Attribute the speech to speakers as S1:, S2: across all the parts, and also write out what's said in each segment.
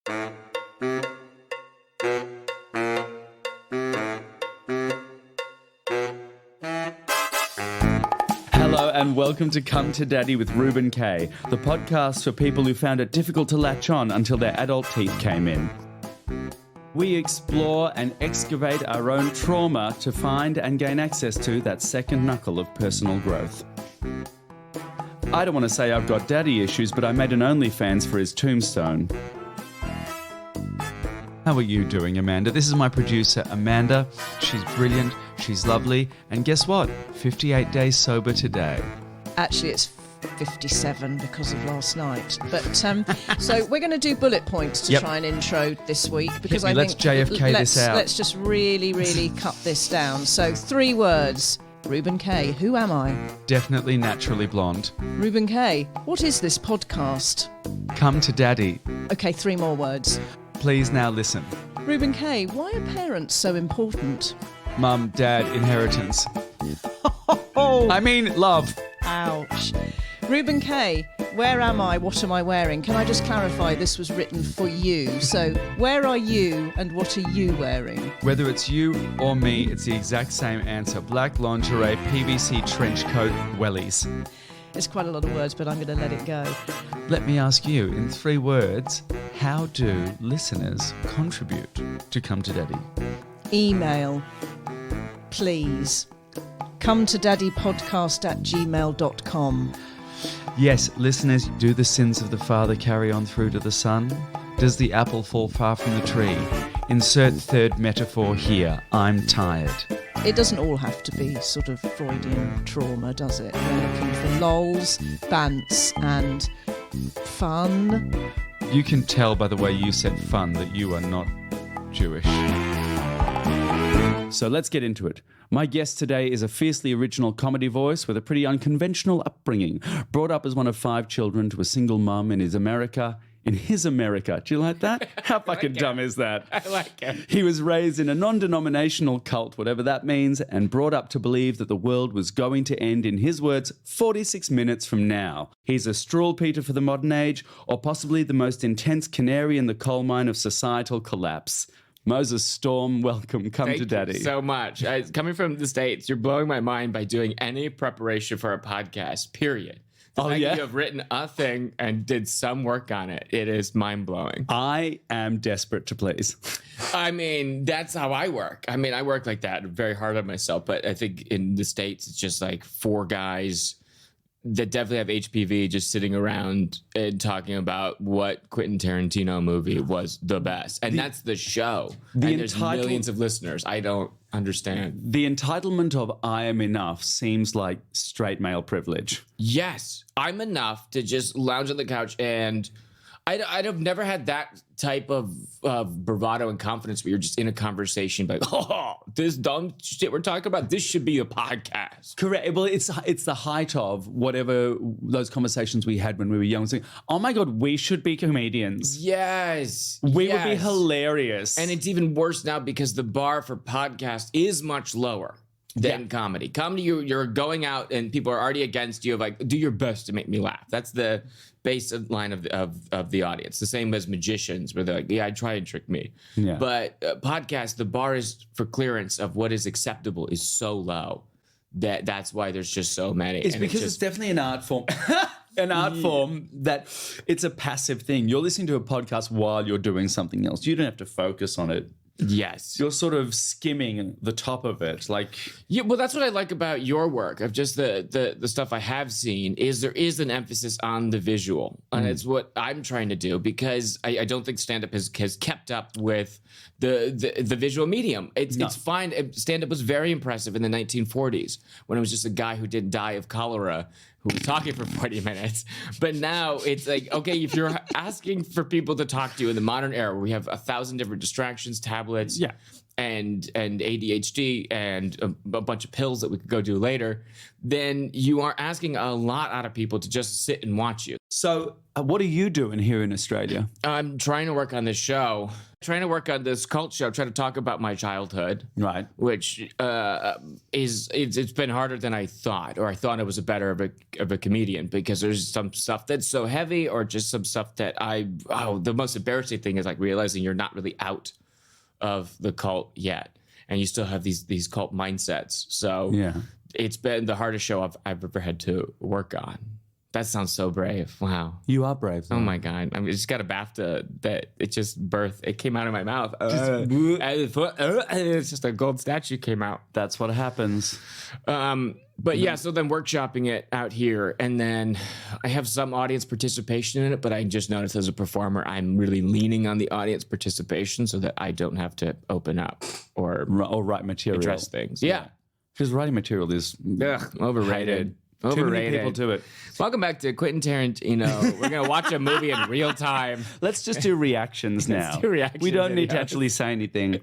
S1: Hello and welcome to Come to Daddy with Reuben K, the podcast for people who found it difficult to latch on until their adult teeth came in. We explore and excavate our own trauma to find and gain access to that second knuckle of personal growth. I don't want to say I've got daddy issues, but I made an OnlyFans for his tombstone. How are you doing, Amanda? This is my producer, Amanda. She's brilliant, she's lovely, and guess what? 58 days sober today.
S2: Actually, it's 57 because of last night. But so we're going to do bullet points to try and intro this week because I
S1: let's
S2: think
S1: JFK this out.
S2: Let's just really cut this down. So 3 words. Reuben K. Who am I?
S1: Definitely naturally blonde.
S2: Reuben K. What is this podcast?
S1: Come to Daddy.
S2: Okay, 3 more words.
S1: Please now listen.
S2: Reuben K. Why are parents so important?
S1: Mum, Dad, inheritance. I mean, love.
S2: Ouch. Reuben K. Where am I? What am I wearing? Can I just clarify this was written for you? So where are you and what are you wearing?
S1: Whether it's you or me, it's the exact same answer. Black lingerie, PVC trench coat, wellies.
S2: It's quite a lot of words, but I'm going to let it go.
S1: Let me ask you, in 3 words, how do listeners contribute to Come to Daddy?
S2: Email, please. Come to daddypodcast@gmail.com.
S1: Yes, listeners, do the sins of the father carry on through to the son? Does the apple fall far from the tree? Insert third metaphor here. I'm tired.
S2: It doesn't all have to be sort of Freudian trauma, does it? We're looking for lols, bants, and fun.
S1: You can tell by the way you said fun that you are not Jewish. So let's get into it. My guest today is a fiercely original comedy voice with a pretty unconventional upbringing. Brought up as one of 5 children to a single mum in his America. Do you like that? How fucking dumb is that?
S3: I like it.
S1: He was raised in a non-denominational cult, whatever that means, and brought up to believe that the world was going to end, in his words, 46 minutes from now. He's a struwwelpeter for the modern age, or possibly the most intense canary in the coal mine of societal collapse. Moses Storm, welcome. Come to Daddy.
S3: Thank you so much. Coming from the States, you're blowing my mind by doing any preparation for a podcast, period. The fact that you have written a thing and did some work on it. It is mind-blowing.
S1: I am desperate to please.
S3: I mean, that's how I work. I mean, I work like that, very hard on myself. But I think in the States, it's just like 4 guys that definitely have HPV just sitting around and talking about what Quentin Tarantino movie was the best. And that's the show. And there's millions of listeners. I don't understand.
S1: The entitlement of I am enough seems like straight male privilege.
S3: Yes. I'm enough to just lounge on the couch and I've never had that type of bravado and confidence where you're just in a conversation like, oh, this dumb shit we're talking about, this should be a podcast.
S1: Correct. Well, it's the height of whatever those conversations we had when we were young. Saying, oh my God, we should be comedians.
S3: Yes.
S1: We would be hilarious.
S3: And it's even worse now because the bar for podcast is much lower than comedy. Comedy, you're going out and people are already against you. Like, do your best to make me laugh. That's the baseline of the audience. The same as magicians, where they're like, yeah, try and trick me. Yeah. But podcast, the bar is for clearance of what is acceptable is so low that's why there's just so many.
S1: It's because it's definitely an art form. An art form that it's a passive thing. You're listening to a podcast while you're doing something else. You don't have to focus on it.
S3: Yes.
S1: You're sort of skimming the top of it.
S3: Yeah, well, that's what I like about your work, of just the stuff I have seen, is there is an emphasis on the visual. And it's what I'm trying to do, because I don't think stand-up has kept up with the visual medium. It's fine. Stand-up was very impressive in the 1940s when it was just a guy who didn't die of cholera who was talking for 40 minutes. But now it's like, okay, if you're asking for people to talk to you in the modern era where we have 1,000 different distractions, tablets, and ADHD and a bunch of pills that we could go do later, then you are asking a lot out of people to just sit and watch you.
S1: So what are you doing here in Australia?
S3: I'm trying to work on this show, trying to work on this cult show, trying to talk about my childhood.
S1: Right.
S3: Which it's been harder than I thought, or I thought I was a better of a comedian, because there's some stuff that's so heavy, or just some stuff that the most embarrassing thing is like realizing you're not really out of the cult yet, and you still have these cult mindsets. So
S1: Yeah.
S3: it's been the hardest show I've ever had to work on. That sounds so brave. Wow.
S1: You are brave.
S3: Oh my God. I mean, it just got a BAFTA that it just birthed. It came out of my mouth. It's just a gold statue came out.
S1: That's what happens.
S3: But yeah, so then workshopping it out here, and then I have some audience participation in it, but I just noticed as a performer, I'm really leaning on the audience participation so that I don't have to open up or
S1: write material.
S3: address things. Yeah.
S1: Because writing material is
S3: Overrated.
S1: Too many people do it.
S3: Welcome back to Quentin Tarantino. We're going to watch a movie in real time.
S1: Let's just do reactions now.
S3: Let's do reaction
S1: We don't need to
S3: videos.
S1: actually say anything.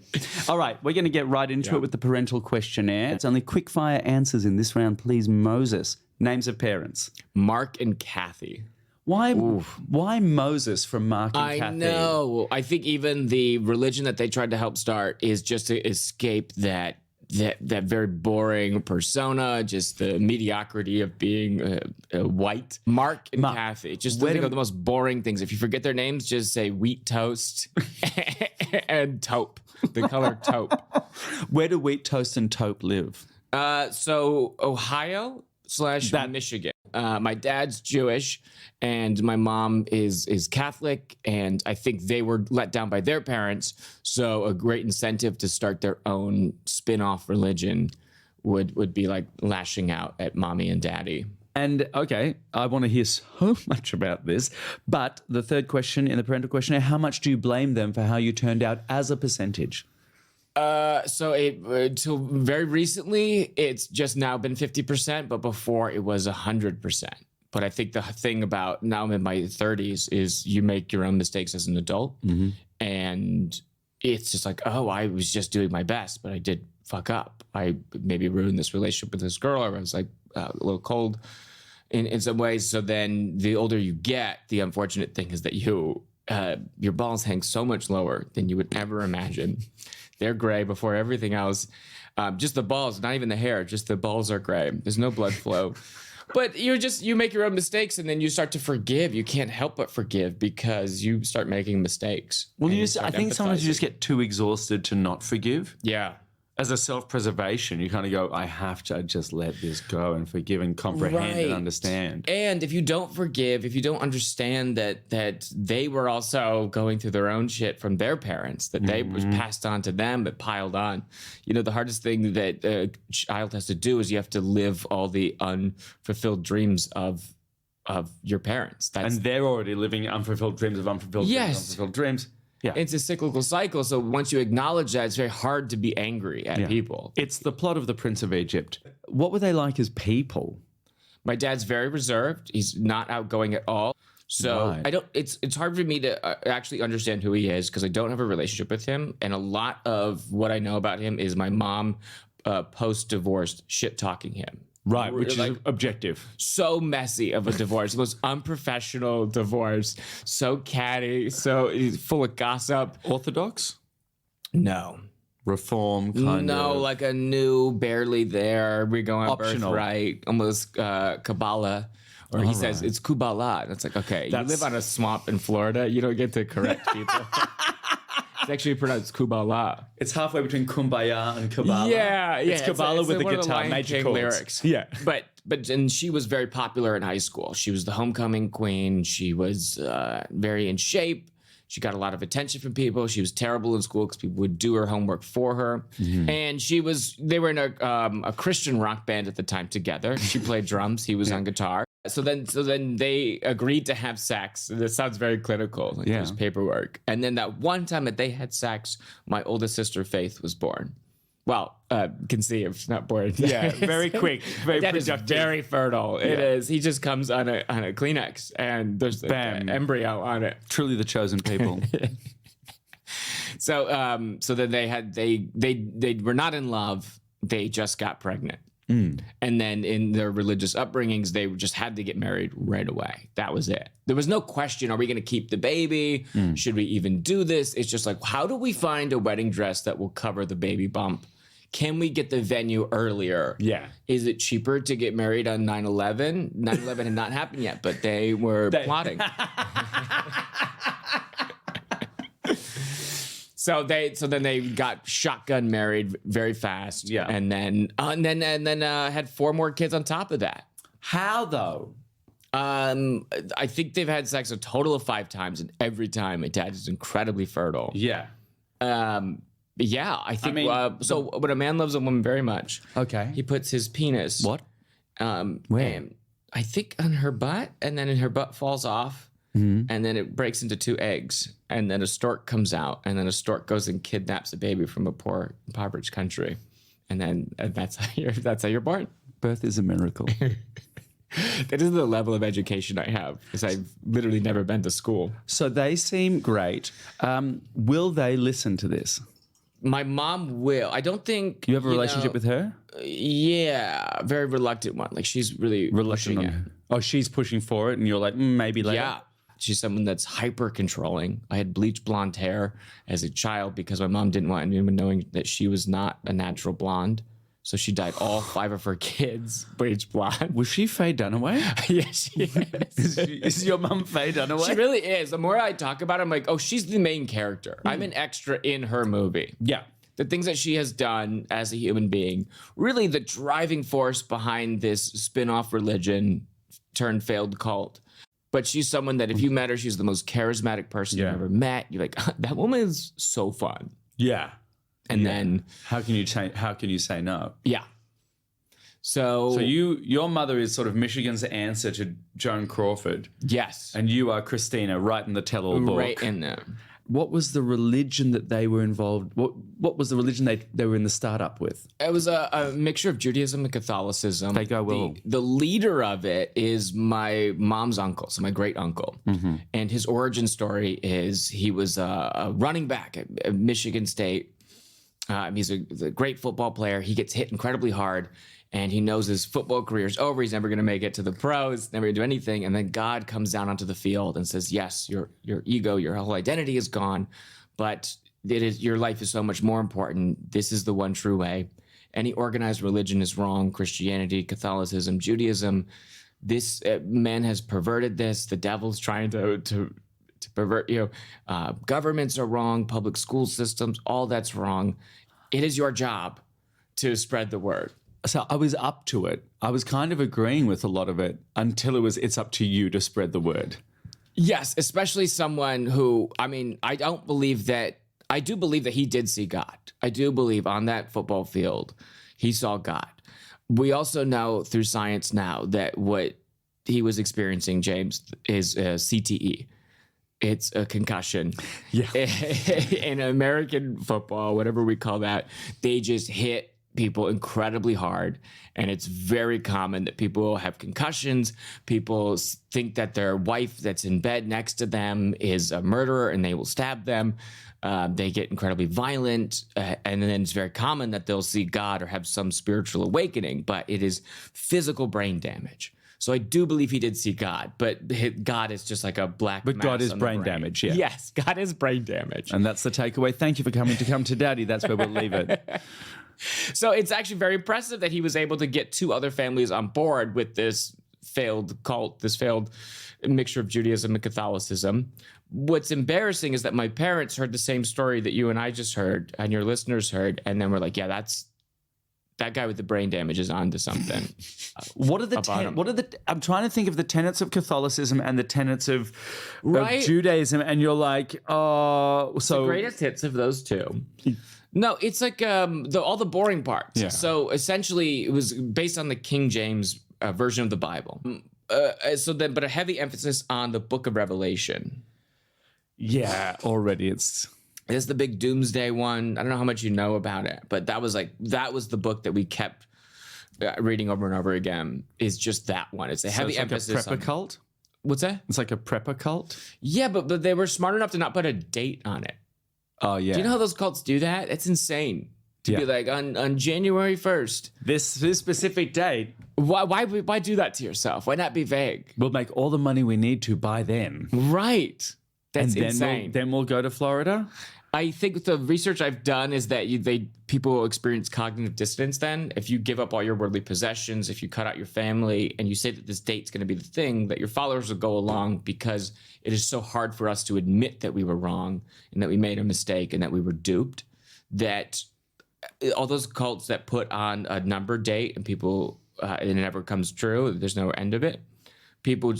S1: All right, we're going to get right into it with the parental questionnaire. It's only quick fire answers in this round, please. Moses, names of parents.
S3: Mark and Kathy.
S1: Why Moses from Mark and Kathy?
S3: I know. I think even the religion that they tried to help start is just to escape that very boring persona, just the mediocrity of being white. Mark and Kathy, just think of the most boring things. If you forget their names, just say wheat toast and taupe, the color taupe.
S1: Where do wheat toast and taupe live?
S3: So Ohio / Michigan. My dad's Jewish and my mom is Catholic, and I think they were let down by their parents. So a great incentive to start their own spin-off religion would be like lashing out at mommy and daddy.
S1: And okay, I want to hear so much about this. But the third question in the parental questionnaire, how much do you blame them for how you turned out as a percentage?
S3: Till very recently, it's just now been 50%, but before it was 100%. But I think the thing about now I'm in my 30s is you make your own mistakes as an adult. Mm-hmm. And it's just like, oh, I was just doing my best, but I did fuck up. I maybe ruined this relationship with this girl, or I was like a little cold in some ways. So then the older you get, the unfortunate thing is that your balls hang so much lower than you would ever imagine. They're gray before everything else. Just the balls, not even the hair, just the balls are gray. There's no blood flow. But you make your own mistakes, and then you start to forgive. You can't help but forgive because you start making mistakes.
S1: Well, I think sometimes you just get too exhausted to not forgive.
S3: Yeah.
S1: As a self-preservation, you kind of go, I have to just let this go and forgive and comprehend and understand.
S3: And if you don't forgive, if you don't understand that they were also going through their own shit from their parents, that they was passed on to them, but piled on. The hardest thing that a child has to do is you have to live all the unfulfilled dreams of your parents.
S1: And they're already living unfulfilled dreams of unfulfilled dreams, unfulfilled dreams. Yeah.
S3: It's a cyclical cycle. So once you acknowledge that, it's very hard to be angry at people.
S1: It's the plot of The Prince of Egypt. What were they like as people?
S3: My dad's very reserved. He's not outgoing at all. So I don't. It's hard for me to actually understand who he is because I don't have a relationship with him. And a lot of what I know about him is my mom post-divorce shit-talking him.
S1: Right, which is objective.
S3: So messy of a divorce. The most unprofessional divorce. So catty, so full of gossip.
S1: Orthodox?
S3: No.
S1: Reform, kind of?
S3: No, like a new, barely there. We're going
S1: optional.
S3: Birthright, almost Kabbalah. Or he says it's Kubala. And it's like, okay, you live on a swamp in Florida. You don't get to correct people. It's actually pronounced Kubala.
S1: It's halfway between Kumbaya and Kabbalah.
S3: Yeah.
S1: It's Kabbalah with the guitar, major chords.
S3: Lyrics.
S1: Yeah.
S3: And she was very popular in high school. She was the homecoming queen. She was very in shape. She got a lot of attention from people. She was terrible in school because people would do her homework for her. Mm-hmm. And they were in a Christian rock band at the time together. She played drums. He was on guitar. So then they agreed to have sex. This sounds very clinical. Like there's paperwork. And then that one time that they had sex, my oldest sister, Faith, was born. Well, conceived, not born.
S1: Yeah, very quick, very
S3: that
S1: productive.
S3: Is very fertile. It is. He just comes on a Kleenex and there's an embryo on it.
S1: Truly the chosen people.
S3: So then they were not in love. They just got pregnant. And then in their religious upbringings, they just had to get married right away. That was it. There was no question, are we going to keep the baby? Should we even do this? It's just like, how do we find a wedding dress that will cover the baby bump? Can we get the venue earlier?
S1: Yeah.
S3: Is it cheaper to get married on 9/11? 9/11 had not happened yet, but they were plotting. So then they got shotgun married very fast.
S1: Yeah.
S3: And then had 4 more kids on top of that.
S1: How though?
S3: I think they've had sex a total of 5 times, and every time my dad is incredibly fertile.
S1: Yeah.
S3: Yeah, I think.
S1: mean,
S3: when a man loves a woman very much,
S1: Okay.
S3: he puts his penis.
S1: What?
S3: Where? I think on her butt, and then her butt falls off, and then it breaks into 2 eggs, and then a stork comes out, and then a stork goes and kidnaps a baby from a poor, impoverished country, and that's how you're born.
S1: Birth is a miracle.
S3: That is the level of education I have, because I've literally never been to school.
S1: So they seem great. Will they listen to this?
S3: My mom will. I don't think
S1: You have a relationship with her?
S3: Yeah, very reluctant one. Like, she's really
S1: Reluctant
S3: pushing
S1: on
S3: it.
S1: her. Oh, she's pushing for it, and you're like, maybe later.
S3: Yeah. She's someone that's hyper controlling. I had bleached blonde hair as a child because my mom didn't want anyone knowing that she was not a natural blonde. So she dyed all 5 of her kids bleached blonde.
S1: Was she Faye Dunaway?
S3: Yes, she is.
S1: Is your mum Faye Dunaway?
S3: She really is. The more I talk about it, I'm like, oh, she's the main character. I'm an extra in her movie.
S1: Yeah.
S3: The things that she has done as a human being, really the driving force behind this spin-off religion turned failed cult. But she's someone that if you met her, she's the most charismatic person you've ever met. You're like, that woman is so fun.
S1: Yeah.
S3: And then
S1: how can you say no?
S3: Yeah. So
S1: your mother is sort of Michigan's answer to Joan Crawford.
S3: Yes.
S1: And you are Christina, right in the tell-all book.
S3: Right in there.
S1: What was the religion that they were involved? What was the religion they were in the startup with?
S3: It was a mixture of Judaism and Catholicism.
S1: They go well.
S3: The leader of it is my mom's uncle, so my great uncle. And his origin story is he was a running back at Michigan State. He's a great football player. He gets hit incredibly hard, and he knows his football career's over. He's never going to make it to the pros, never going to do anything. And then God comes down onto the field and says, yes, your ego, your whole identity is gone, but your life is so much more important. This is the one true way. Any organized religion is wrong. Christianity, Catholicism, Judaism. This man has perverted this. The devil's trying to pervert you. Governments are wrong. Public school systems, all that's wrong. It is your job to spread the word.
S1: So I was up to it. I was kind of agreeing with a lot of it until it's up to you to spread the word.
S3: Yes, especially someone who, I do believe that he did see God. I do believe on that football field, he saw God. We also know through science now that what he was experiencing, James, is CTE. It's a concussion.
S1: Yeah.
S3: In American football, whatever we call that, they just hit people incredibly hard. And it's very common that people have concussions. People think that their wife that's in bed next to them is a murderer and they will stab them. They get incredibly violent. And then it's very common that they'll see God or have some spiritual awakening, but it is physical brain damage. So I do believe he did see God, but God is just like a black mass.
S1: But God is
S3: on the
S1: brain damage, yeah.
S3: Yes, God is brain damage.
S1: And that's the takeaway. Thank you for coming to Come to Daddy. That's where we'll leave it.
S3: So it's actually very impressive that he was able to get 2 other families on board with this failed cult, this failed mixture of Judaism and Catholicism. What's embarrassing is that my parents heard the same story that you and I just heard and your listeners heard, and then we're like, yeah, that guy with the brain damage is onto something.
S1: I'm trying to think of the tenets of Catholicism and the tenets of
S3: Right.
S1: Judaism, and you're like, oh, so
S3: The greatest hits of those 2. No, it's like all the boring parts.
S1: Yeah.
S3: So essentially, it was based on the King James version of the Bible. But a heavy emphasis on the Book of Revelation.
S1: yeah, already it's.
S3: It's the big Doomsday one. I don't know how much you know about it, but that was the book that we kept reading over and over again. Is just that one. It's a heavy
S1: It's like
S3: emphasis.
S1: a prepper cult.
S3: What's that?
S1: It's like a prepper cult.
S3: Yeah, but they were smart enough to not put a date on it.
S1: Oh, yeah.
S3: Do you know how those cults do that? It's insane. To be like, on January 1st.
S1: This specific date.
S3: Why do that to yourself? Why not be vague?
S1: We'll make all the money we need to by then.
S3: Right. That's
S1: and then
S3: insane.
S1: Then we'll go to Florida?
S3: I think the research I've done is that people experience cognitive dissonance then. If you give up all your worldly possessions, if you cut out your family, and you say that this date's going to be the thing, that your followers will go along because it is so hard for us to admit that we were wrong and that we made a mistake and that we were duped, that all those cults that put on a number date and people, and it never comes true, there's no end of it. People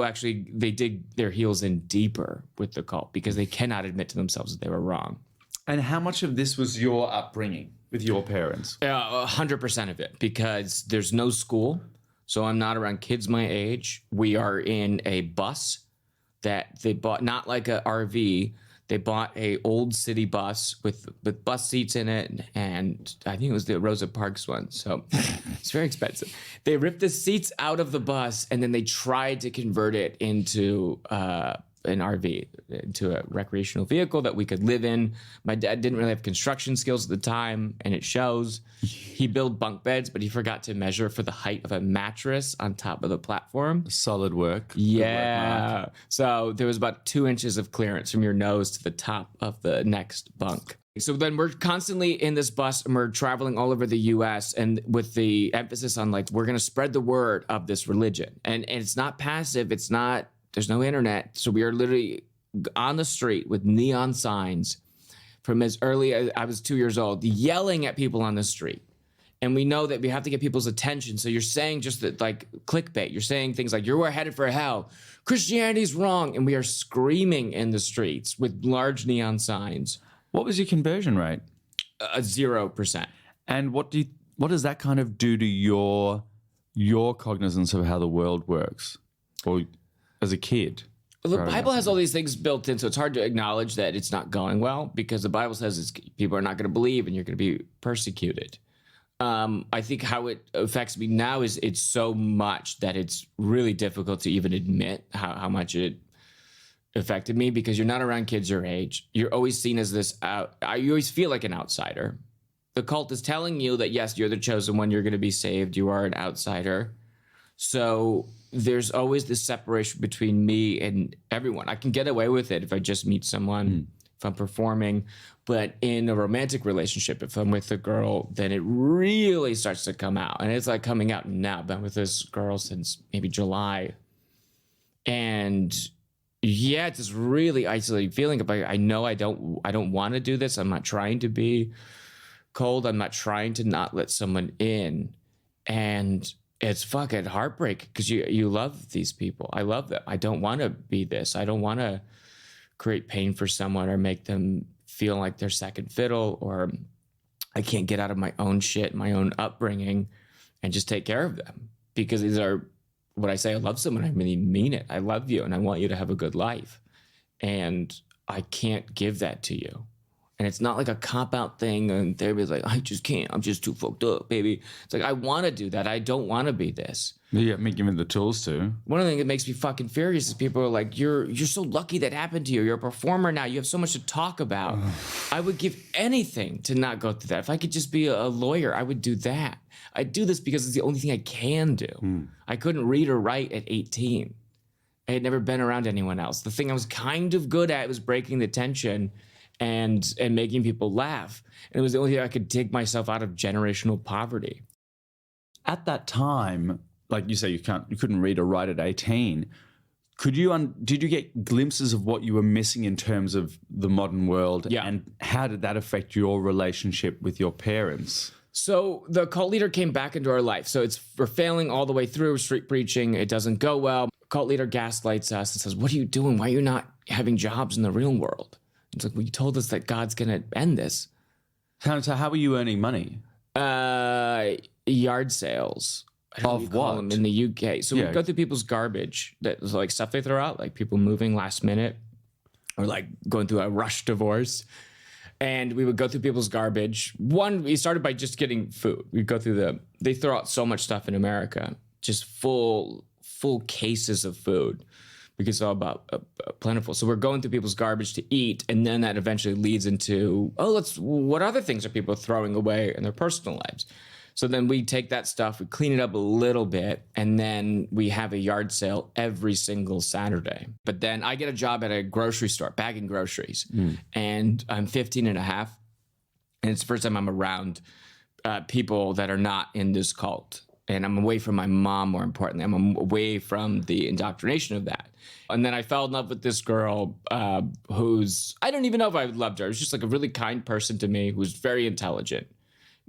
S3: actually dig their heels in deeper with the cult because they cannot admit to themselves that they were wrong.
S1: And how much of this was your upbringing with your parents?
S3: 100% of it, because there's no school. So I'm not around kids my age. We are in a bus that they bought, not like a RV. They bought a old city bus with bus seats in it, and I think it was the Rosa Parks one. So it's very expensive. They ripped the seats out of the bus, and then they tried to convert it into an RV, into a recreational vehicle that we could live in. My dad didn't really have construction skills at the time, and it shows. He built bunk beds, but he forgot to measure for the height of a mattress on top of the platform.
S1: Solid work.
S3: Yeah.
S1: Good work,
S3: So there was about 2 inches of clearance from your nose to the top of the next bunk. So then we're constantly in this bus and we're traveling all over the US, and with the emphasis on like, we're going to spread the word of this religion. And it's not passive. It's not, there's no internet. So we are literally on the street with neon signs from as early as I was 2 years old, yelling at people on the street. And we know that we have to get people's attention. So you're saying just that, like clickbait. You're saying things like, you're headed for hell. Christianity's wrong. And we are screaming in the streets with large neon signs.
S1: What was your conversion rate?
S3: 0%.
S1: And what does that kind of do to your cognizance of how the world works, or as a kid?
S3: Well, the Bible has all these things built in, so it's hard to acknowledge that it's not going well, because the Bible says people are not going to believe and you're going to be persecuted. I think how it affects me now is it's so much that it's really difficult to even admit how much it affected me, because you're not around kids your age. You're always seen as this you always feel like an outsider. The cult is telling you that, yes, you're the chosen one, you're going to be saved, you are an outsider. So there's always this separation between me and everyone. I can get away with it if I just meet someone, if I'm performing. But in a romantic relationship, if I'm with a girl, then it really starts to come out. And it's like coming out now. I've been with this girl since maybe July. And yeah, it's this really isolating feeling. I know I don't want to do this. I'm not trying to be cold. I'm not trying to not let someone in. And it's fucking heartbreak, because you love these people. I love them. I don't want to be this. I don't want to create pain for someone or make them feel like they're second fiddle, or I can't get out of my own shit, my own upbringing, and just take care of them. Because these are, when I say I love someone, I really mean it. I love you and I want you to have a good life. And I can't give that to you. And it's not like a cop-out thing, and they're like, I just can't. I'm just too fucked up, baby. It's like, I want to do that. I don't want to be this.
S1: Yeah, me giving the tools to.
S3: One of the things that makes me fucking furious is people are like, you're so lucky that happened to you. You're a performer now. You have so much to talk about. I would give anything to not go through that. If I could just be a lawyer, I would do that. I do this because it's the only thing I can do. I couldn't read or write at 18. I had never been around anyone else. The thing I was kind of good at was breaking the tension and making people laugh. And it was the only thing I could dig myself out of generational poverty.
S1: At that time, like you say, you couldn't read or write at 18. Did you get glimpses of what you were missing in terms of the modern world?
S3: Yeah.
S1: And how did that affect your relationship with your parents?
S3: So the cult leader came back into our life. So we're failing all the way through, street preaching. It doesn't go well. Cult leader gaslights us and says, what are you doing? Why are you not having jobs in the real world? It's like, well, you told us that God's going to end this.
S1: So how were you earning money?
S3: Yard sales.
S1: Of what?
S3: In the UK. So we go through people's garbage, that was like stuff they throw out, like people moving last minute or like going through a rush divorce. And we would go through people's garbage. We started by just getting food. We'd go through they throw out so much stuff in America, just full cases of food. because it's all about plentiful. So we're going through people's garbage to eat, and then that eventually leads into, what other things are people throwing away in their personal lives? So then we take that stuff, we clean it up a little bit, and then we have a yard sale every single Saturday. But then I get a job at a grocery store, bagging groceries, and I'm 15 and a half, and it's the first time I'm around people that are not in this cult. And I'm away from my mom, more importantly. I'm away from the indoctrination of that. And then I fell in love with this girl who's, I don't even know if I loved her. It was just like a really kind person to me who was very intelligent.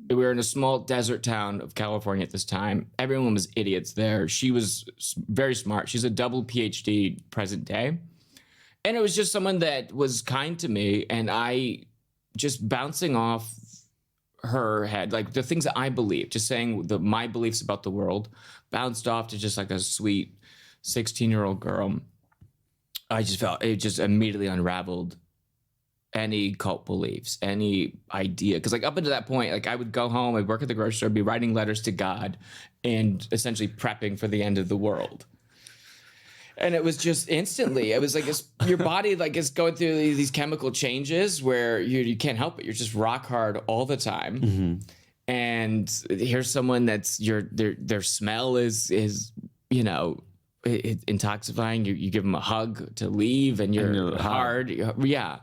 S3: We were in a small desert town of California at this time. Everyone was idiots there. She was very smart. She's a double PhD present day. And it was just someone that was kind to me. And I just bouncing off her head, like the things that I believe, just saying my beliefs about the world, bounced off to just like a sweet 16-year-old girl. I just felt it just immediately unraveled any cult beliefs, any idea. Because like up until that point, like I would go home, I'd work at the grocery store, be writing letters to God and essentially prepping for the end of the world. And it was just instantly, it was like your body like is going through these chemical changes where you can't help it. You're just rock hard all the time. Mm-hmm. And here's someone that's their smell is intoxifying. You give them a hug to leave and you're hard. Yeah.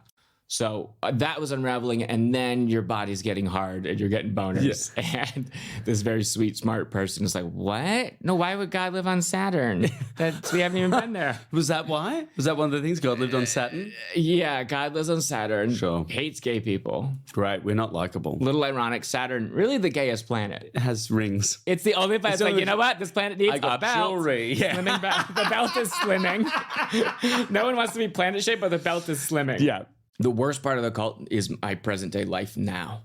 S3: So that was unraveling, and then your body's getting hard and you're getting boners. Yeah. And this very sweet, smart person is like, what? No, why would God live on Saturn? We haven't even been there.
S1: Was that why? Was that one of the things? God lived on Saturn?
S3: Yeah, God lives on Saturn.
S1: Sure.
S3: Hates gay people.
S1: Great, we're not likable.
S3: Little ironic, Saturn, really the gayest planet.
S1: It has rings.
S3: It's the only planet. It's like, you know what? This planet needs
S1: a belt. Jewelry. Yeah.
S3: Slimming belt. The belt is slimming. No one wants to be planet shaped, but the belt is slimming.
S1: Yeah.
S3: The worst part of the cult is my present day life now.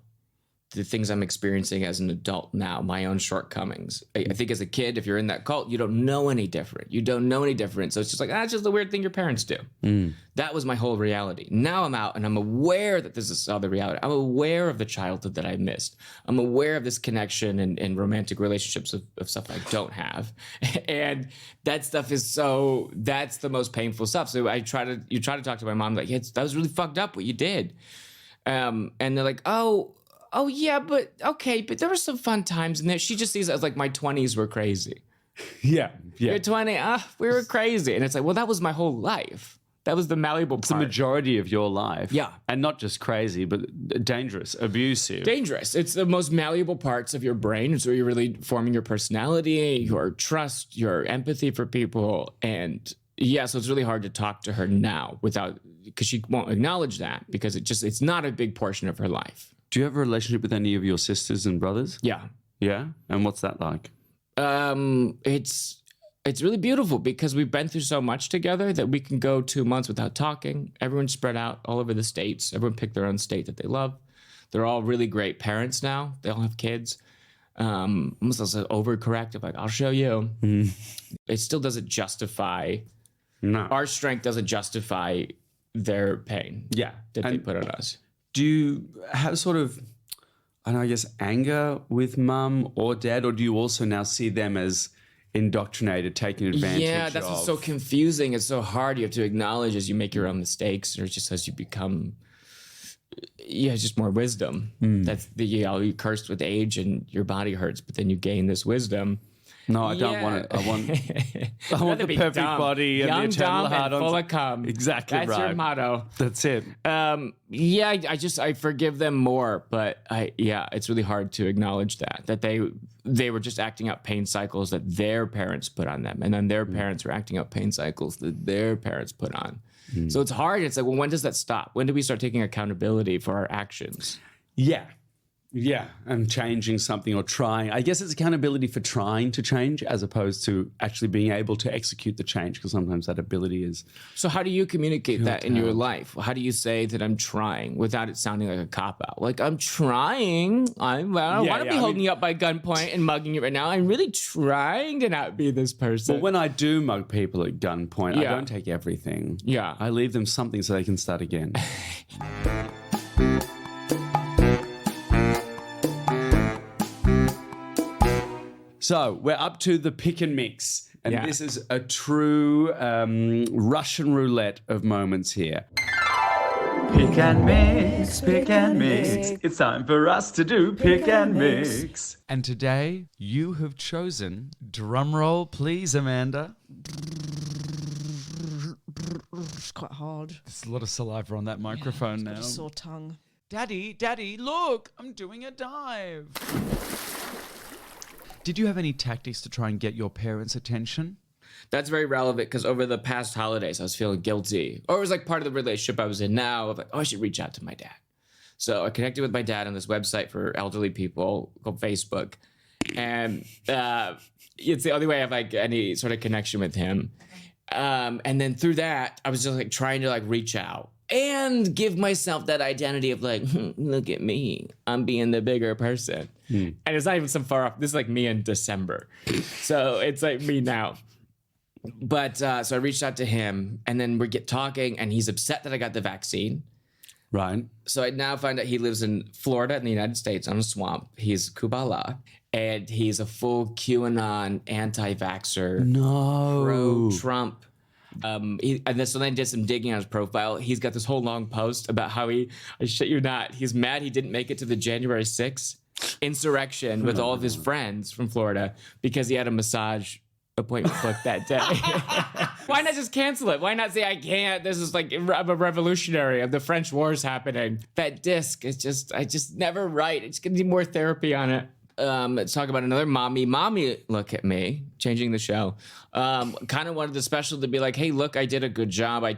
S3: The things I'm experiencing as an adult now, my own shortcomings. I think as a kid, if you're in that cult, you don't know any different. You don't know any different. So it's just like, it's just the weird thing your parents do. That was my whole reality. Now I'm out and I'm aware that this is other reality. I'm aware of the childhood that I missed. I'm aware of this connection and romantic relationships of stuff I don't have. And that stuff is that's the most painful stuff. So you try to talk to my mom, like, that was really fucked up what you did. And they're like, oh yeah, but okay, but there were some fun times in there. She just sees it as like my 20s were crazy.
S1: Yeah.
S3: You're 20, we were crazy. And it's like, well, that was my whole life. That was the malleable part.
S1: It's the majority of your life.
S3: Yeah.
S1: And not just crazy, but dangerous, abusive.
S3: Dangerous. It's the most malleable parts of your brain. It's where you're really forming your personality, your trust, your empathy for people. And yeah, so it's really hard to talk to her now because she won't acknowledge that because it's not a big portion of her life.
S1: Do you have a relationship with any of your sisters and brothers?
S3: Yeah.
S1: Yeah? And what's that like?
S3: It's really beautiful because we've been through so much together that we can go 2 months without talking. Everyone's spread out all over the states. Everyone picked their own state that they love. They're all really great parents now. They all have kids. Almost as overcorrective, like, I'll show you. It still doesn't justify...
S1: No.
S3: Our strength doesn't justify their pain that they put on us.
S1: Do you have sort of, I guess, anger with mum or dad, or do you also now see them as indoctrinated, taking advantage of?
S3: Yeah, that's what's so confusing. It's so hard. You have to acknowledge as you make your own mistakes, or just as you become, just more wisdom. That's you're cursed with age and your body hurts, but then you gain this wisdom.
S1: No, I don't want it. I want the perfect body and
S3: young,
S1: the eternal
S3: dumb,
S1: heart
S3: and full of cum.
S1: Exactly.
S3: That's your motto.
S1: That's it.
S3: I forgive them more, but it's really hard to acknowledge that they were just acting out pain cycles that their parents put on them, and then their parents were acting out pain cycles that their parents put on. So it's hard. It's like, well, when does that stop? When do we start taking accountability for our actions?
S1: Yeah, and changing something or trying. I guess it's accountability for trying to change as opposed to actually being able to execute the change, because sometimes that ability is...
S3: So how do you communicate that in your life? How do you say that I'm trying without it sounding like a cop-out? Like, I'm trying. I don't want to be holding you up by gunpoint and mugging you right now. I'm really trying to not be this person.
S1: But when I do mug people at gunpoint, I don't take everything.
S3: Yeah.
S1: I leave them something so they can start again. So we're up to the pick and mix. And
S3: Yeah.
S1: this is a true Russian roulette of moments here. Pick and mix, pick and mix. It's time for us to do pick and mix. And today you have chosen, drumroll please, Amanda.
S2: It's quite hard.
S1: There's a lot of saliva on that microphone
S2: Got
S1: now.
S2: a sore tongue.
S1: Daddy, look, I'm doing a dive. Did you have any tactics to try and get your parents' attention?
S3: That's very relevant because over the past holidays, I was feeling guilty. Or it was like part of the relationship I was in now of like, oh, I should reach out to my dad. So I connected with my dad on this website for elderly people called Facebook. And it's the only way I have like any sort of connection with him. And then through that, I was just like trying to like reach out and give myself that identity of like, look at me, I'm being the bigger person. And it's not even some far off. This is like me in December. So it's like me now. But so I reached out to him and then we get talking and he's upset that I got the vaccine.
S1: Right.
S3: So I now find out he lives in Florida in the United States on a swamp. He's Kubala and he's a full QAnon anti-vaxxer.
S1: No.
S3: Pro-Trump. So then I did some digging on his profile. He's got this whole long post about how I shit you not, he's mad he didn't make it to the January 6th insurrection with all of his friends from Florida because he had a massage appointment booked that day. Why not just cancel it? Why not say I can't? This is like I'm a revolutionary of the French War's happening. That disc is just never right. It's gonna need more therapy on it. Let's talk about another mommy look at me changing the show. Kind of wanted the special to be like, hey, look, I did a good job. I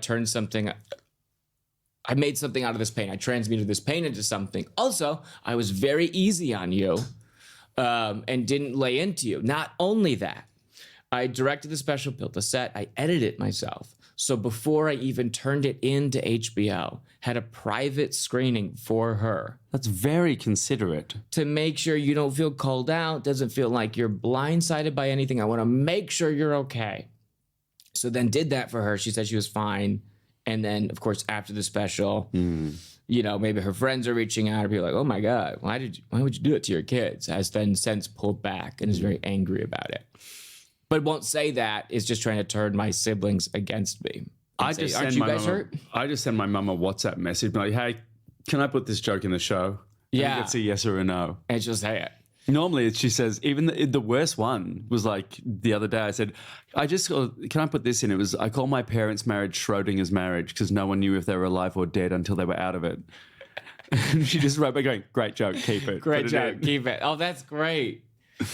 S3: made something out of this pain. I transmuted this pain into something. Also, I was very easy on you and didn't lay into you. Not only that, I directed the special, built the set, I edited it myself. So before I even turned it into HBO, had a private screening for her.
S1: That's very considerate.
S3: To make sure you don't feel called out, doesn't feel like you're blindsided by anything. I want to make sure you're okay. So then did that for her. She said she was fine. And then, of course, after the special, you know, maybe her friends are reaching out and be like, oh my God, why would you do it to your kids? Has then since pulled back and is very angry about it. But won't say that, is just trying to turn my siblings against me.
S1: I
S3: Say,
S1: just
S3: aren't
S1: send
S3: you
S1: my
S3: guys
S1: mum
S3: hurt?
S1: I just send my mum a WhatsApp message, like, hey, can I put this joke in the show?
S3: Yeah.
S1: And it's a yes or a no.
S3: And she'll say it.
S1: Normally, she says, even the worst one was like the other day, I said, can I put this in? It was, I call my parents' marriage Schrodinger's marriage because no one knew if they were alive or dead until they were out of it. And she just wrote back going, great joke, keep it.
S3: Great joke, keep it. Oh, that's great.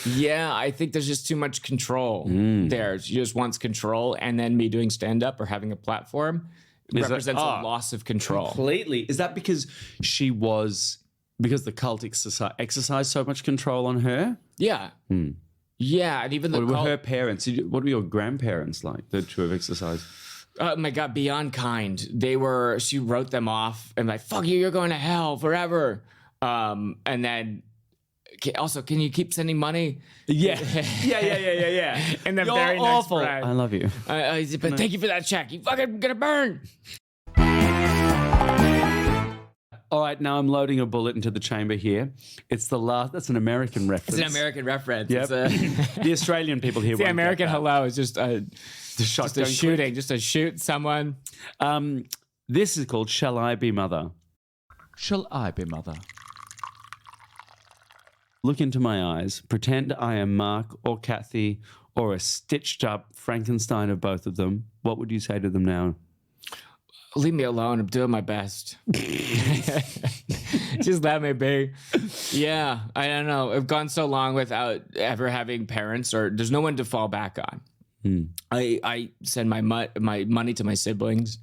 S3: Yeah, I think there's just too much control there. She just wants control, and then me doing stand-up or having a platform represents a loss of control.
S1: Completely. Is that because because the cult exercised so much control on her?
S3: Yeah. Yeah, and even the
S1: What were
S3: cult,
S1: her parents? What were your grandparents like that to have exercised?
S3: oh my God, beyond kind. She wrote them off and like, fuck you, you're going to hell forever. And then also, can you keep sending money?
S1: Yeah. Yeah.
S3: And then
S1: You're
S3: very
S1: awful.
S3: next breath,
S1: I love you.
S3: but thank you for that check. You fucking gonna burn.
S1: All right, now I'm loading a bullet into the chamber here. It's the last. That's an American reference.
S3: It's an American reference.
S1: Yep.
S3: It's
S1: The Australian people here.
S3: the
S1: won't
S3: American
S1: get that.
S3: hello is just a
S1: shotgun
S3: shooting, just to shoot someone.
S1: This is called Shall I Be Mother? Shall I be mother? Look into my eyes. Pretend I am Mark or Kathy or a stitched up Frankenstein of both of them. What would you say to them now?
S3: Leave me alone. I'm doing my best. Just let me be. Yeah, I don't know. I've gone so long without ever having parents, or there's no one to fall back on. I send my money to my siblings.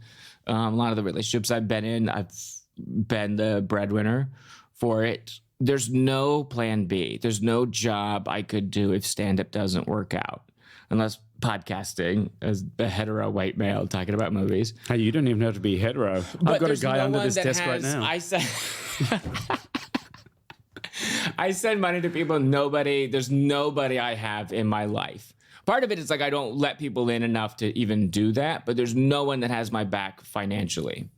S3: A lot of the relationships I've been in, I've been the breadwinner for it. There's no plan B. There's no job I could do if stand-up doesn't work out. Unless podcasting as a hetero white male talking about movies.
S1: Hey, you don't even have to be hetero. I've got a guy under this desk right now.
S3: I send money to people. There's nobody I have in my life. Part of it is like I don't let people in enough to even do that, but there's no one that has my back financially.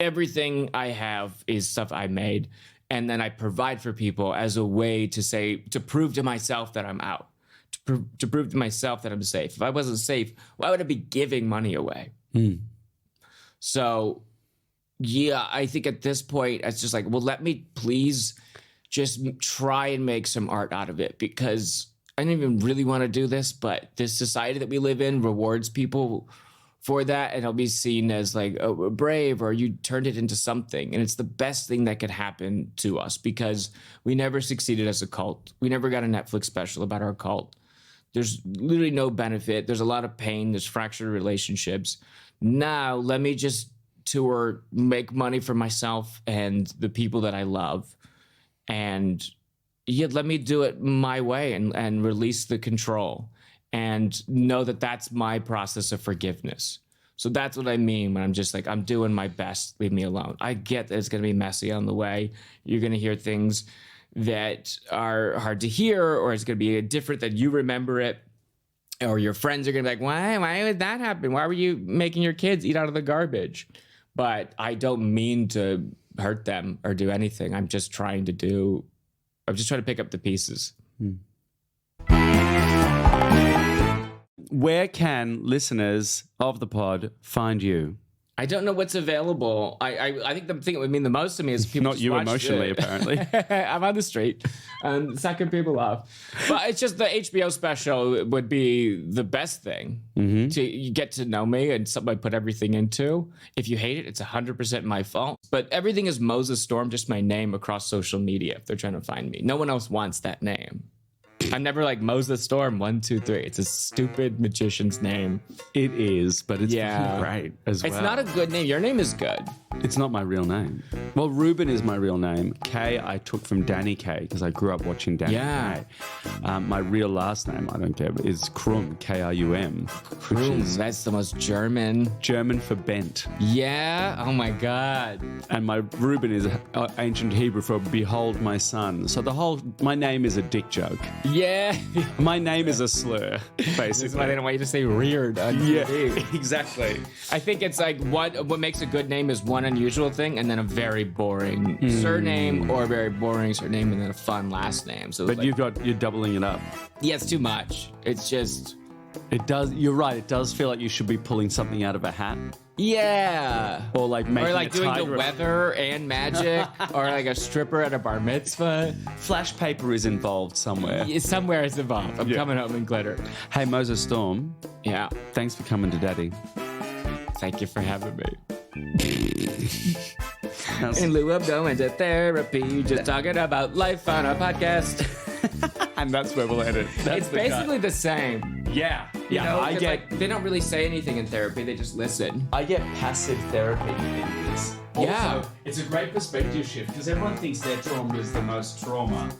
S3: Everything I have is stuff I made, and then I provide for people as a way to prove to myself that I'm out. to prove to myself that I'm safe. If I wasn't safe, why would I be giving money away? So, yeah, I think at this point, it's just like, well, let me please just try and make some art out of it, because I don't even really want to do this, but this society that we live in rewards people for that, and it'll be seen as like, oh, brave, or you turned it into something. And it's the best thing that could happen to us, because we never succeeded as a cult. We never got a Netflix special about our cult. There's literally no benefit. There's a lot of pain. There's fractured relationships. Now, let me just tour, make money for myself and the people that I love. And yeah, let me do it my way and release the control and know that that's my process of forgiveness. So that's what I mean when I'm just like, I'm doing my best, leave me alone. I get that it's going to be messy on the way. You're going to hear things that are hard to hear, or it's going to be different than you remember it. Or your friends are going to be like, why would that happen? Why were you making your kids eat out of the garbage? But I don't mean to hurt them or do anything. I'm just trying to pick up the pieces.
S1: Where can listeners of the pod find you?
S3: I don't know what's available. I think the thing that would mean the most to me is people
S1: Not you emotionally, apparently.
S3: I'm on the street, sucking people off. But it's just the HBO special would be the best thing to you get to know me and something I put everything into. If you hate it, it's 100% my fault. But everything is Moses Storm, just my name across social media if they're trying to find me. No one else wants that name. I'm never like Moses Storm 1, 2, 3. It's a stupid magician's name.
S1: It is, but it's great as well.
S3: It's not a good name. Your name is good.
S1: It's not my real name. Well, Reuben is my real name. K I took from Danny K, because I grew up watching Danny K. My real last name, I don't care, is Krum, Krum.
S3: Krum, that's the most German.
S1: German for bent.
S3: Yeah? Oh my God.
S1: And my Reuben is ancient Hebrew for behold my son. So my name is a dick joke.
S3: Yeah.
S1: My name is a slur, basically.
S3: That's why they don't want you to say reared on TV.
S1: Exactly.
S3: I think it's like what makes a good name is one unusual thing and then a very boring surname, or a very boring surname and then a fun last name. So
S1: but you're doubling it up.
S3: Yeah, it's too much. It's just...
S1: You're right. It does feel like you should be pulling something out of a hat. Yeah. Or like making
S3: doing the weather and magic, or like a stripper at a bar mitzvah.
S1: Flash paper is involved somewhere.
S3: Somewhere it's involved. I'm coming home in glitter.
S1: Hey, Moses Storm.
S3: Yeah.
S1: Thanks for coming to Daddy.
S3: Thank you for having me. In lieu of going to therapy, just talking about life on a podcast.
S1: And that's where we'll end it.
S3: It's basically the same.
S1: Yeah.
S3: You know, they don't really say anything in therapy, they just listen.
S1: I get passive therapy in this.
S3: Yeah.
S1: Also, it's a great perspective shift, because everyone thinks their trauma is the most trauma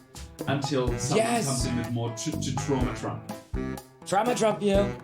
S1: until someone comes in with more to trauma Trump.
S3: Trauma Trump you.